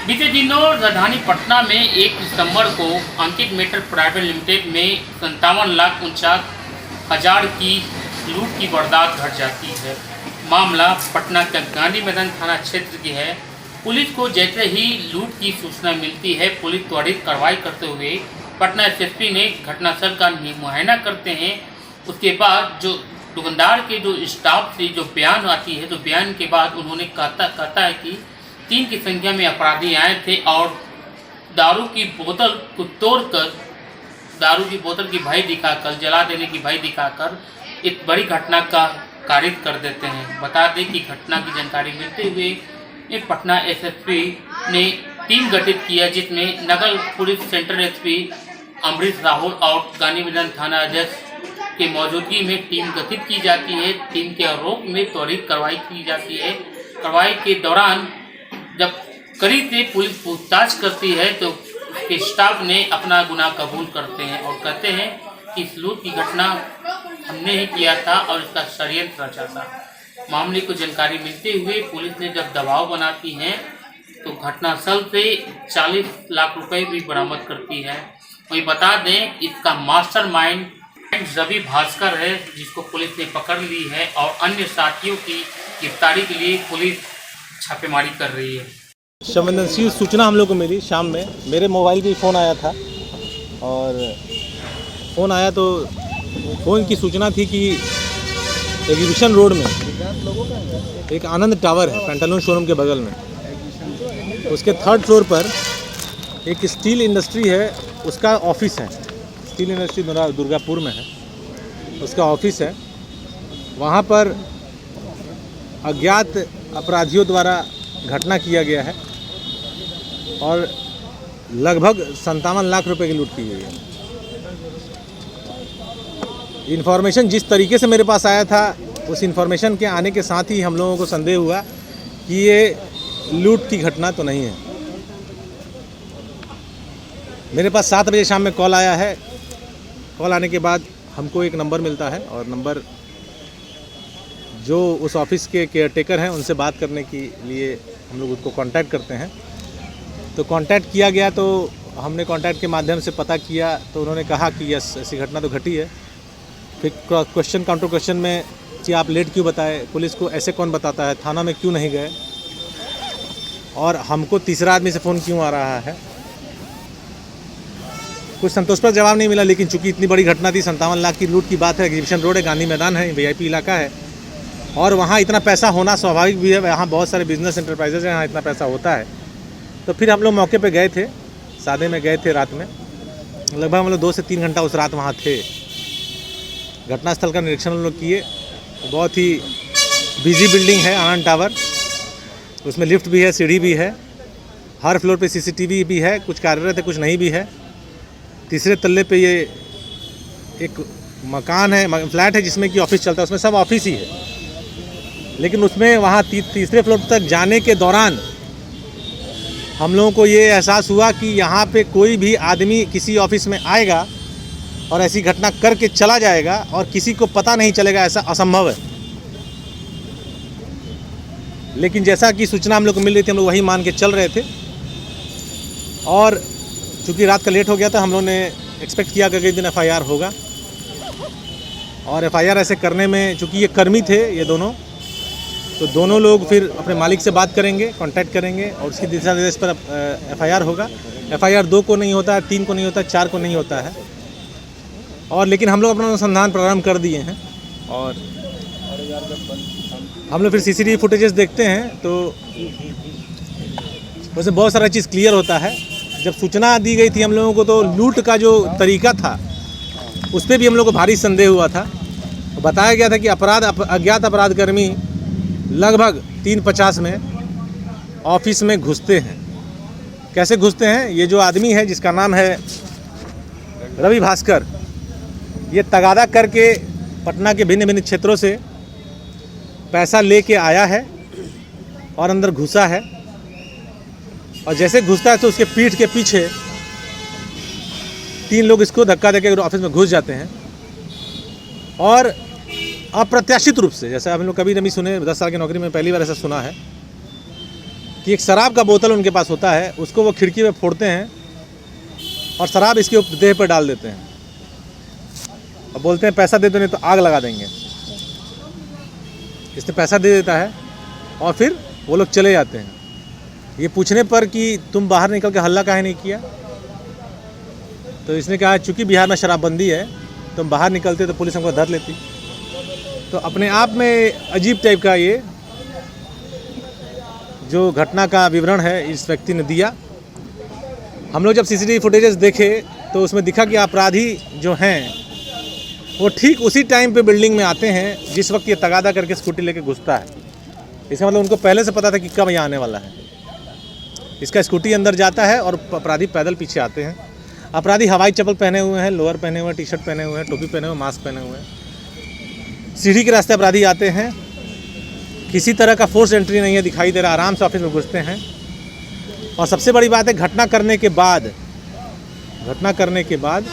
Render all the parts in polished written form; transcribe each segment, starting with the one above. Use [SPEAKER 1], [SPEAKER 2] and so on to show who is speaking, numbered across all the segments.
[SPEAKER 1] बीते दिनों राजधानी पटना में 1 दिसंबर को अंकित मेटल प्राइवेट लिमिटेड में 57,49,000 की लूट की वारदात घट जाती है। मामला पटना के गांधी मैदान थाना क्षेत्र की है। पुलिस को जैसे ही लूट की सूचना मिलती है, पुलिस त्वरित कार्रवाई करते हुए पटना एसएसपी ने घटनास्थल का मुआयना करते हैं। उसके बाद जो दुकानदार के जो स्टाफ से जो बयान आती है, तो बयान के बाद उन्होंने कहता है कि 3 की संख्या में अपराधी आए थे और दारू की बोतल को तोड़कर, दारू की बोतल की भय दिखाकर, जला देने की भय दिखाकर एक बड़ी घटना का कारित कर देते हैं। बता दें कि घटना की जानकारी मिलते हुए पटना एसएसपी ने टीम गठित किया, जिसमें नगर police central SP Amrish Rahul और गांधी मैदान थाना अध्यक्ष के मौजूदगी में टीम गठित की जाती है। टीम के आरोप में त्वरित कार्रवाई की जाती है। कार्रवाई के दौरान जब करीब से पुलिस पूछताछ करती है, तो उसके स्टाफ ने अपना गुनाह कबूल करते हैं और कहते हैं कि इस लूट की घटना हमने ही किया था और इसका षड्यंत्र रचा था। मामले को जानकारी मिलते हुए पुलिस ने जब दबाव बनाती है, तो घटनास्थल से 40 लाख रुपए भी बरामद करती है। वही बता दें, इसका मास्टरमाइंड रवि भास्कर है, जिसको पुलिस ने पकड़ ली है और अन्य साथियों की गिरफ्तारी के लिए पुलिस छापेमारी कर रही है।
[SPEAKER 2] संवेदनशील सूचना हम लोग को मिली शाम में। मेरे मोबाइल भी फ़ोन आया था और फ़ोन आया तो फ़ोन की सूचना थी कि एग्जीबिशन रोड में एक आनंद टावर है, पेंटालून शोरूम के बगल में। उसके 3rd फ्लोर पर एक स्टील इंडस्ट्री है, उसका ऑफिस है। स्टील इंडस्ट्री दुर्गापुर में है, उसका ऑफिस है। वहाँ पर अज्ञात अपराधियों द्वारा घटना किया गया है और लगभग 57 लाख रुपए की लूट की गई है। इन्फॉर्मेशन जिस तरीके से मेरे पास आया था, उस इन्फॉर्मेशन के आने के साथ ही हम लोगों को संदेह हुआ कि ये लूट की घटना तो नहीं है। मेरे पास 7 बजे शाम में कॉल आया है। कॉल आने के बाद हमको एक नंबर मिलता है और नंबर जो उस ऑफिस के केयरटेकर हैं, उनसे बात करने के लिए हम लोग उसको कांटेक्ट करते हैं। तो कांटेक्ट किया गया, तो हमने कांटेक्ट के माध्यम से पता किया, तो उन्होंने कहा कि यस, ऐसी घटना तो घटी है। फिर क्वेश्चन काउंटर क्वेश्चन में कि आप लेट क्यों बताए, पुलिस को ऐसे कौन बताता है, थाना में क्यों नहीं गए, और हमको तीसरा आदमी से फ़ोन क्यों आ रहा है। कुछ संतोषप्रद जवाब नहीं मिला, लेकिन चूंकि इतनी बड़ी घटना थी, 57 लाख की लूट की बात है, एग्जीबिशन रोड है, गांधी मैदान है, वीआईपी इलाका है और वहाँ इतना पैसा होना स्वाभाविक भी है। वहाँ बहुत सारे बिजनेस एंटरप्राइजेज हैं, यहाँ इतना पैसा होता है। तो फिर हम लोग मौके पे गए थे, सादे में गए थे रात में। लगभग हम लोग 2 से 3 घंटा उस रात वहाँ थे। घटनास्थल का निरीक्षण हम लोग किए। बहुत ही बिजी बिल्डिंग है आनंद टावर, उसमें लिफ्ट भी है, सीढ़ी भी है, हर फ्लोर पे सीसीटीवी भी है, कुछ कार्यरत है, कुछ नहीं भी है। तीसरे तल्ले पे ये एक मकान है, फ्लैट है, जिसमें कि ऑफिस चलता है, उसमें सब ऑफिस ही है। लेकिन उसमें वहाँ तीसरे फ्लोर तक जाने के दौरान हम लोगों को ये एहसास हुआ कि यहाँ पे कोई भी आदमी किसी ऑफिस में आएगा और ऐसी घटना करके चला जाएगा और किसी को पता नहीं चलेगा, ऐसा असंभव है। लेकिन जैसा कि सूचना हम लोग को मिल रही थी, हम लोग वही मान के चल रहे थे। और चूँकि रात का लेट हो गया था, हम लोगों ने एक्सपेक्ट किया कि अगले दिन एफआईआर होगा। और एफआईआर ऐसे करने में, चूँकि ये कर्मी थे ये दोनों, तो दोनों लोग फिर अपने मालिक से बात करेंगे, कांटेक्ट करेंगे और उसकी दिशा निर्देश पर एफआईआर होगा। एफआईआर 2 को नहीं होता है, 3 को नहीं होता है, 4 को नहीं होता है। और लेकिन हम लोग अपना अनुसंधान प्रारंभ कर दिए हैं और हम लोग फिर सीसीटीवी फुटेजेस देखते हैं, तो उसमें बहुत सारा चीज़ क्लियर होता है। जब सूचना दी गई थी हम लोगों को, तो लूट का जो तरीका था उस पर भी हम लोग को भारी संदेह हुआ था। बताया गया था कि अज्ञात अपराधकर्मी लगभग 3:50 में ऑफिस में घुसते हैं। कैसे घुसते हैं? ये जो आदमी है, जिसका नाम है रवि भास्कर, ये तगादा करके पटना के भिन्न भिन्न क्षेत्रों से पैसा लेके आया है और अंदर घुसा है। और जैसे घुसता है तो उसके पीठ के पीछे 3 लोग इसको धक्का देकर ऑफिस में घुस जाते हैं। और अप्रत्याशित रूप से, जैसे हम लोग कभी नहीं सुने, 10 साल की नौकरी में पहली बार ऐसा सुना है कि एक शराब का बोतल उनके पास होता है, उसको वो खिड़की में फोड़ते हैं और शराब इसके देह पर डाल देते हैं और बोलते हैं पैसा दे दो नहीं तो आग लगा देंगे। इसने पैसा दे देता है और फिर वो लोग चले जाते हैं। ये पूछने पर कि तुम बाहर निकल के हल्ला काहे नहीं किया, तो इसने कहा चूँकि बिहार में शराबबंदी है, तुम बाहर निकलते तो पुलिस हमको धर लेती। तो अपने आप में अजीब टाइप का ये जो घटना का विवरण है इस व्यक्ति ने दिया। हम लोग जब सीसीटीवी फुटेजेस देखे तो उसमें दिखा कि अपराधी जो हैं वो ठीक उसी टाइम पे बिल्डिंग में आते हैं जिस वक्त ये तगादा करके स्कूटी लेके घुसता है। इसका मतलब उनको पहले से पता था कि कब ये आने वाला है। इसका स्कूटी अंदर जाता है और अपराधी पैदल पीछे आते हैं। अपराधी हवाई चप्पल पहने हुए हैं, लोअर पहने हुए हैं, टी शर्ट पहने हुए हैं, टोपी पहने हुए, मास्क पहने हुए हैं। सीढ़ी के रास्ते अपराधी आते हैं, किसी तरह का फोर्स एंट्री नहीं है, दिखाई दे रहा, आराम से ऑफिस में घुसते हैं। और सबसे बड़ी बात है घटना करने के बाद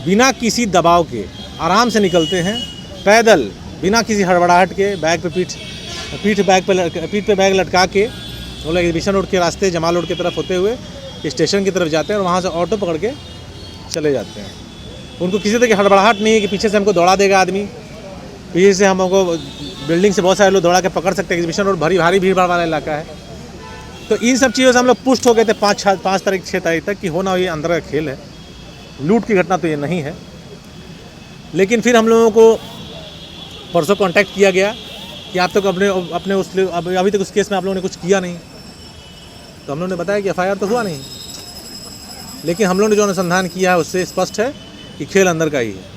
[SPEAKER 2] बिना किसी दबाव के आराम से निकलते हैं, पैदल, बिना किसी हड़बड़ाहट के, बैग पे पीठ पे बैग लटका के वो लोग एग्जीबिशन रोड के रास्ते जमाल रोड की तरफ होते हुए स्टेशन की तरफ जाते हैं और वहाँ से ऑटो पकड़ के चले जाते हैं। उनको किसी तरह की हड़बड़ाहट नहीं है कि पीछे से हमको दौड़ा देगा आदमी, पीछे से हमको बिल्डिंग से बहुत सारे लोग दौड़ा के पकड़ सकते हैं। एग्जीबिशन रोड भारी भीड़ भाड़ वाला इलाका है। तो इन सब चीज़ों से हम लोग पुष्ट हो गए थे 5 तारीख 6 तारीख तक कि होना ये अंदर का खेल है, लूट की घटना तो ये नहीं है। लेकिन फिर हम लोगों को परसों कांटेक्ट किया गया कि आप तक अपने अभी तक उस केस में आप लोगों ने कुछ किया नहीं। तो हम लोगों ने बताया कि FIR तो हुआ नहीं, लेकिन हम लोगों ने जो अनुसंधान किया है उससे स्पष्ट है कि खेल अंदर का ही है।